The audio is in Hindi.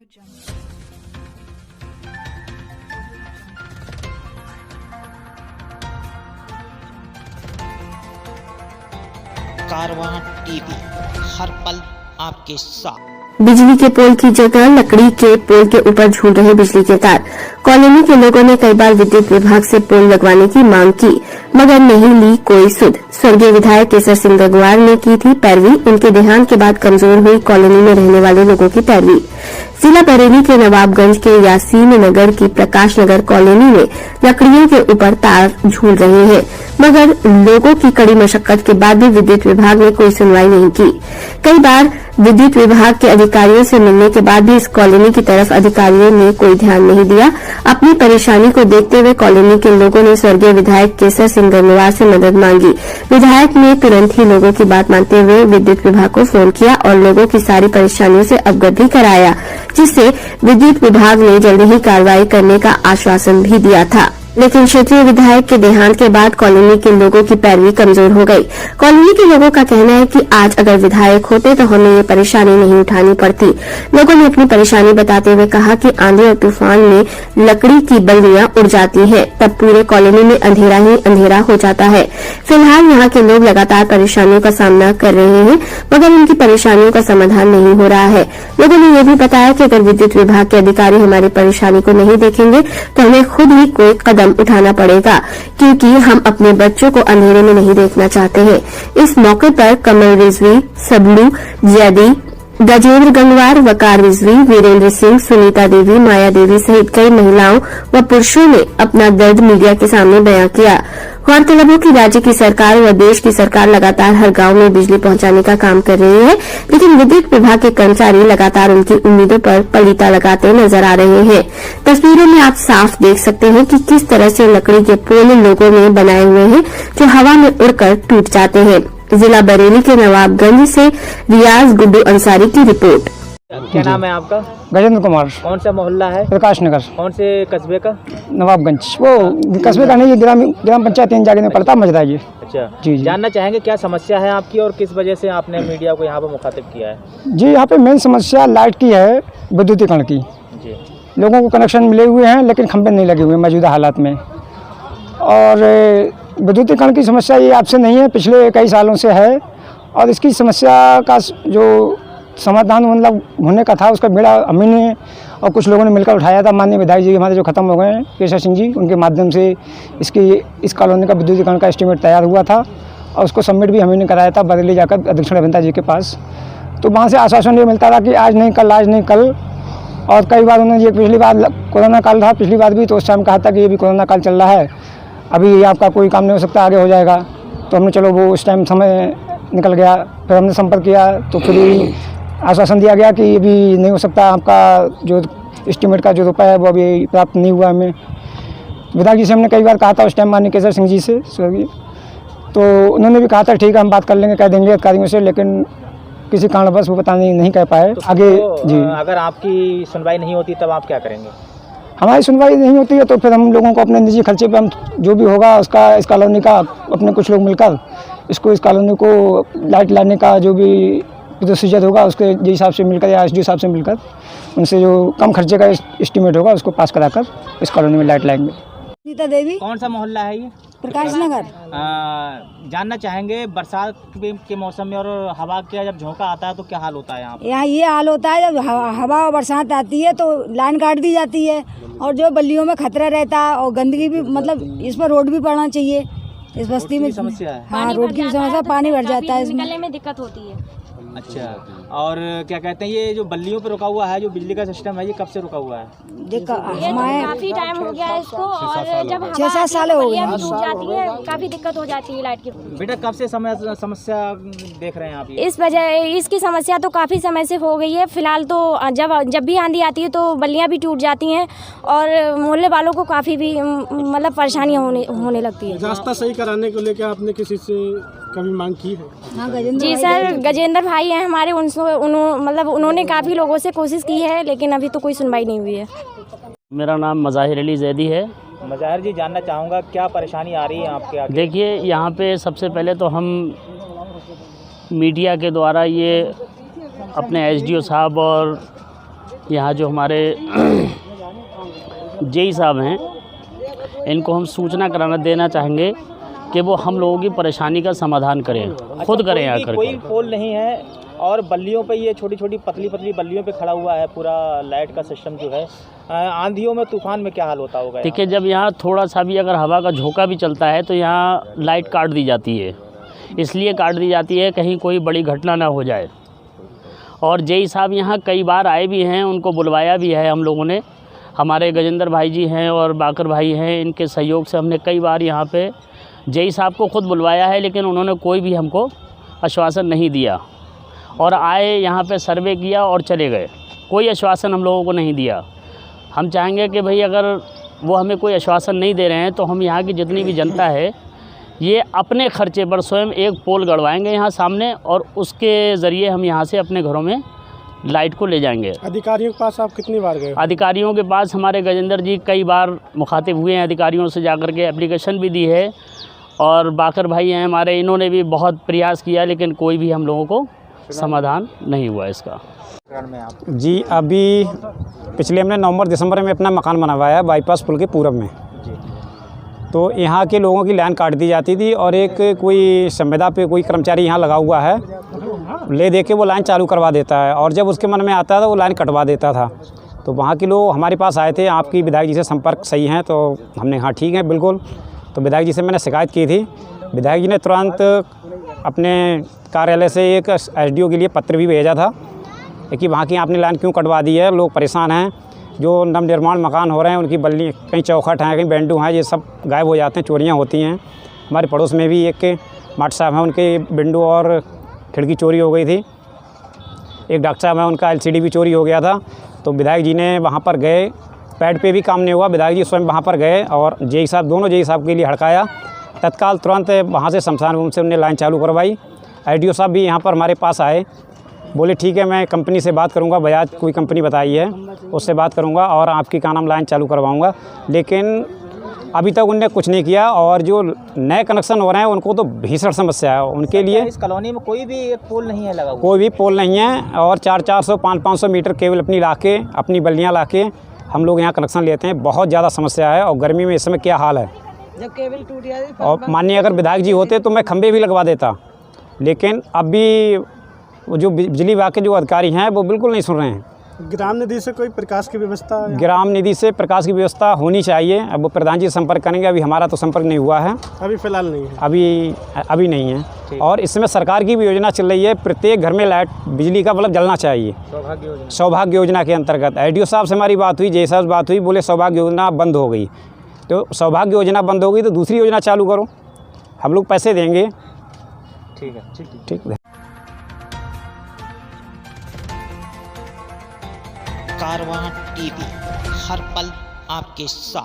कारवां टीवी, हर पल आपके साथ। बिजली के पोल की जगह लकड़ी के पोल के ऊपर झूल रहे बिजली के तार। कॉलोनी के लोगों ने कई बार विद्युत विभाग से पोल लगवाने की मांग की, मगर नहीं ली कोई सुध। स्वर्गीय विधायक केसर सिंह गंगवार ने की थी पैरवी। उनके देहांत के बाद कमजोर हुई कॉलोनी में रहने वाले लोगों की पैरवी। जिला बरेली के नवाबगंज के यासीन नगर की प्रकाश नगर कॉलोनी में लकड़ियों के ऊपर तार झूल रहे हैं, मगर लोगों की कड़ी मशक्कत के बाद भी विद्युत विभाग ने कोई सुनवाई नहीं की। कई बार विद्युत विभाग के अधिकारियों से मिलने के बाद भी इस कॉलोनी की तरफ अधिकारियों ने कोई ध्यान नहीं दिया। अपनी परेशानी को देखते हुए कॉलोनी के लोगों ने स्वर्गीय विधायक केसर सिंह गंगवार से मदद मांगी। विधायक ने तुरंत ही लोगों की बात मानते हुए विद्युत विभाग को फोन किया और लोगों की सारी परेशानियों से अवगत भी कराया, जिससे विद्युत विभाग ने जल्द ही कार्रवाई करने का आश्वासन भी दिया था। लेकिन क्षेत्रीय विधायक के देहांत के बाद कॉलोनी के लोगों की पैरवी कमजोर हो गई। कॉलोनी के लोगों का कहना है कि आज अगर विधायक होते तो हमें ये परेशानी नहीं उठानी पड़ती। लोगों ने अपनी परेशानी बताते हुए कहा कि आंधी और तूफान में लकड़ी की बल्लियां उड़ जाती हैं, तब पूरे कॉलोनी में अंधेरा ही अंधेरा हो जाता है। फिलहाल यहाँ के लोग लगातार परेशानियों का सामना कर रहे हैं, मगर उनकी परेशानियों का समाधान नहीं हो रहा है। लोगों ने यह भी बताया कि अगर विद्युत विभाग के अधिकारी हमारी परेशानी को नहीं देखेंगे तो हमें खुद ही कोई कदम उठाना पड़ेगा, क्योंकि हम अपने बच्चों को अंधेरे में नहीं देखना चाहते हैं। इस मौके पर कमल रिजवी, सबलू जैदी, गजेंद्र गंगवार, वकार रिजवी, वीरेंद्र सिंह, सुनीता देवी, माया देवी सहित कई महिलाओं व पुरुषों ने अपना दर्द मीडिया के सामने बयां किया। गौरतलब है कि राज्य की सरकार व देश की सरकार लगातार हर गांव में बिजली पहुंचाने का काम कर रही है, लेकिन विद्युत विभाग के कर्मचारी लगातार उनकी उम्मीदों पर पलीता लगाते नजर आ रहे हैं। तस्वीरों में आप साफ देख सकते हैं कि किस तरह से लकड़ी के पोल लोगों ने बनाए हुए हैं, जो हवा में उड़कर टूट जाते हैं। जिला बरेली के नवाबगंज से रियाज गुड्डू अंसारी की रिपोर्ट। क्या नाम है आपका? गजेंद्र कुमार। कौन सा मोहल्ला है? प्रकाश नगर। कौन से कस्बे का? नवाबगंज। वो कस्बे का नहीं, ग्राम पंचायत 3 जगह में पड़ता मजरा ये। अच्छा जी। जानना चाहेंगे क्या समस्या है आपकी और किस वजह से आपने मीडिया को यहाँ पर मुखातिब किया है? जी, यहाँ पे मेन समस्या लाइट की है, विद्युतीकरण की। जी। लोगों को कनेक्शन मिले हुए हैं, लेकिन खंभे नहीं लगे हुए मौजूदा हालात में। और विद्युतीकरण की समस्या ये आपसे नहीं है, पिछले कई सालों से है। और इसकी समस्या का जो समाधान मतलब होने का था, उसका बेड़ा हम ही ने और कुछ लोगों ने मिलकर उठाया था। माननीय विधायक जी हमारे जो खत्म हो गए हैं, केसर सिंह जी, उनके माध्यम से इस कॉलोनी का विद्युतीकरण का एस्टीमेट तैयार हुआ था और उसको सबमिट भी हमें ने कराया था बरेली जाकर अध्यक्ष अभियंता जी के पास। तो वहाँ से आश्वासन ये मिलता था कि आज नहीं कल, आज नहीं कल। और कई बार उन्होंने ये पिछली बार कोरोना काल था, पिछली बार भी, तो उस टाइम कहा था कि ये भी कोरोना काल चल रहा है, अभी आपका कोई काम नहीं हो सकता, आगे हो जाएगा। तो हमने चलो वो उस टाइम समय निकल गया, फिर हमने संपर्क किया तो फिर आश्वासन दिया गया कि ये भी नहीं हो सकता, आपका जो एस्टीमेट का जो रुपया है वो अभी प्राप्त नहीं हुआ हमें। विधायक जी से हमने कई बार कहा था उस टाइम, माननीय केसर सिंह जी से स्वर्गीय, तो उन्होंने भी कहा था ठीक है हम बात कर लेंगे, कह देंगे अधिकारियों से, लेकिन किसी कारणवश वो पता नहीं कह पाए आगे। जी, अगर आपकी सुनवाई नहीं होती तब आप क्या करेंगे? हमारी सुनवाई नहीं होती है तो फिर हम लोगों को अपने निजी खर्चे पे हम जो भी होगा उसका, इस कॉलोनी का अपने कुछ लोग मिलकर इस कॉलोनी को लाइट लाने का जो भी प्रोसीजर होगा उसके हिसाब से मिलकर या एसडीओ साहब से मिलकर उनसे जो कम खर्चे का एस्टीमेट होगा उसको पास कराकर इस कॉलोनी में लाइट लाएंगे। सुनीता देवी। कौन सा मोहल्ला है ये? प्रकाश नगर। जानना चाहेंगे बरसात के मौसम में और हवा का जब झोंका आता है तो क्या हाल होता है यहाँ? यहाँ ये हाल होता है जब हवा और बरसात आती है तो लाइन काट दी जाती है और जो बल्लियों में खतरा रहता है और गंदगी भी, मतलब इस पर रोड भी पड़ना चाहिए इस बस्ती में। समस्या है। हाँ, रोड की समस्या, पानी भर जाता है, इसमें निकलने में दिक्कत होती है। अच्छा, और क्या कहते हैं ये जो बल्लियों पे रुका हुआ है, जो बिजली का सिस्टम है, ये कब से रुका हुआ है? ये तो काफी टाइम हो गया है इसको, और जब 6-7 साल हो गए टूट जाती है काफी दिक्कत हो जाती है लाइट की। बेटा कब से समस्या देख रहे हैं आप? इस वजह इसकी समस्या तो काफी समय से हो गई है। फिलहाल तो जब भी आंधी आती है तो बल्लियां भी टूट जाती हैं और मोहल्ले वालों को काफी भी मतलब परेशानियां होने लगती है। रास्ता सही कराने को लेकर आपने किसी से कभी मांग की है? हाँ, जी सर, गजेंद्र भाई हैं हमारे, उन्होंने काफ़ी लोगों से कोशिश की है, लेकिन अभी तो कोई सुनवाई नहीं हुई है। मेरा नाम मज़ाहिर अली जैदी है। मज़ाहिर जी, जानना चाहूँगा क्या परेशानी आ रही है आपके आगे? देखिए, यहाँ पे सबसे पहले तो हम मीडिया के द्वारा ये अपने एसडीओ साहब और यहाँ जो हमारे जेई साहब हैं, इनको हम सूचना कराना देना चाहेंगे कि वो हम लोगों की परेशानी का समाधान करें, खुद करें आकर कोई पोल नहीं है और बल्लियों पे ये छोटी छोटी पतली पतली बल्लियों पे खड़ा हुआ है पूरा लाइट का सिस्टम जो है। आंधियों में तूफान में क्या हाल होता होगा? देखिए, जब यहाँ थोड़ा सा भी अगर हवा का झोंका भी चलता है तो यहाँ लाइट काट दी जाती है। इसलिए काट दी जाती है कहीं कोई बड़ी घटना ना हो जाए। और जेई साहब यहाँ कई बार आए भी हैं, उनको बुलवाया भी है हम लोगों ने। हमारे गजेंद्र भाई जी हैं और बाकर भाई हैं, इनके सहयोग से हमने कई बार यहाँ पे जेई साहब को खुद बुलवाया है, लेकिन उन्होंने कोई भी हमको आश्वासन नहीं दिया। और आए यहाँ पे सर्वे किया और चले गए, कोई आश्वासन हम लोगों को नहीं दिया। हम चाहेंगे कि भाई अगर वो हमें कोई आश्वासन नहीं दे रहे हैं तो हम यहाँ की जितनी भी जनता है ये अपने खर्चे पर स्वयं एक पोल गड़वाएंगे यहाँ सामने, और उसके ज़रिए हम यहाँ से अपने घरों में लाइट को ले जाएंगे। अधिकारियों के पास आप कितनी बार गए? अधिकारियों के पास हमारे गजेंद्र जी कई बार मुखातिब हुए हैं, अधिकारियों से जाकर के एप्लीकेशन भी दी है। और बाकर भाई हैं हमारे, इन्होंने भी बहुत प्रयास किया, लेकिन कोई भी हम लोगों को समाधान नहीं हुआ इसका। जी, अभी पिछले हमने नवंबर दिसंबर में अपना मकान बनवाया है बाईपास पुल के पूरब में। तो यहाँ के लोगों की लाइन काट दी जाती थी और एक कोई संविदा पे कोई कर्मचारी यहाँ लगा हुआ है, ले दे के वो लाइन चालू करवा देता है, और जब उसके मन में आता था वो लाइन कटवा देता था। तो वहाँ के लोग हमारे पास आए थे, आपकी विधायक जी से संपर्क सही हैं? तो हमने हाँ ठीक है बिल्कुल। तो विधायक जी से मैंने शिकायत की थी। विधायक जी ने तुरंत अपने कार्यालय से एक SDO के लिए पत्र भी भेजा था कि वहाँ की आपने लाइन क्यों कटवा दी है, लोग परेशान हैं। जो नवनिर्माण मकान हो रहे हैं उनकी बल्ली, कहीं चौखट हैं, कहीं बेंडू हैं, ये सब गायब हो जाते हैं, चोरियाँ होती हैं। हमारे पड़ोस में भी एक माट साहब हैं, उनके विंडो और खिड़की चोरी हो गई थी। एक डॉक्टर साहब हैं, उनका LCD भी चोरी हो गया था। तो विधायक जी ने वहाँ पर गए, पैड पे भी काम नहीं हुआ, विधायक जी स्वयं वहाँ पर गए और जेई साहब, दोनों जेई साहब के लिए हड़काया। तत्काल तुरंत वहाँ से शमशान भूमि से उन्होंने लाइन चालू करवाई। SDO साहब भी यहाँ पर हमारे पास आए, बोले ठीक है मैं कंपनी से बात करूँगा, बजाज कोई कंपनी बताई है, उससे बात करूँगा और आपकी का नाम लाइन चालू करवाऊँगा। लेकिन अभी तक उनने कुछ नहीं किया। और जो नए कनेक्शन हो रहे हैं उनको तो भीषण समस्या है उनके लिए। इस कॉलोनी में कोई भी एक पोल नहीं है लगा हुआ? कोई भी पोल नहीं है, और 400-400, 500-500 मीटर केबल अपनी ला के, अपनी बल्लियाँ ला के हम लोग यहाँ कनेक्शन लेते हैं। बहुत ज़्यादा समस्या है, और गर्मी में इस समय क्या हाल है। जब केबल टूट जाए और माननीय अगर विधायक जी होते तो मैं खंभे भी लगवा देता, लेकिन अभी वो जो बिजली विभाग के जो अधिकारी हैं वो बिल्कुल नहीं सुन रहे हैं। ग्राम निधि से कोई प्रकाश की व्यवस्था? ग्राम निधि से प्रकाश की व्यवस्था होनी चाहिए। अब वो प्रधान जी संपर्क करेंगे, अभी हमारा तो संपर्क नहीं हुआ है, अभी फ़िलहाल नहीं है। अभी नहीं है। और इसमें सरकार की भी योजना चल रही है, प्रत्येक घर में लाइट, बिजली का बल्ब जलना चाहिए, सौभाग्य योजना के अंतर्गत। SDO साहब से हमारी बात हुई, जेई साहब से बात हुई, बोले सौभाग्य योजना बंद हो गई। तो सौभाग्य योजना बंद हो गई तो दूसरी योजना चालू करो, हम लोग पैसे देंगे। ठीक है, ठीक है। कारवां TV, हर पल आपके साथ।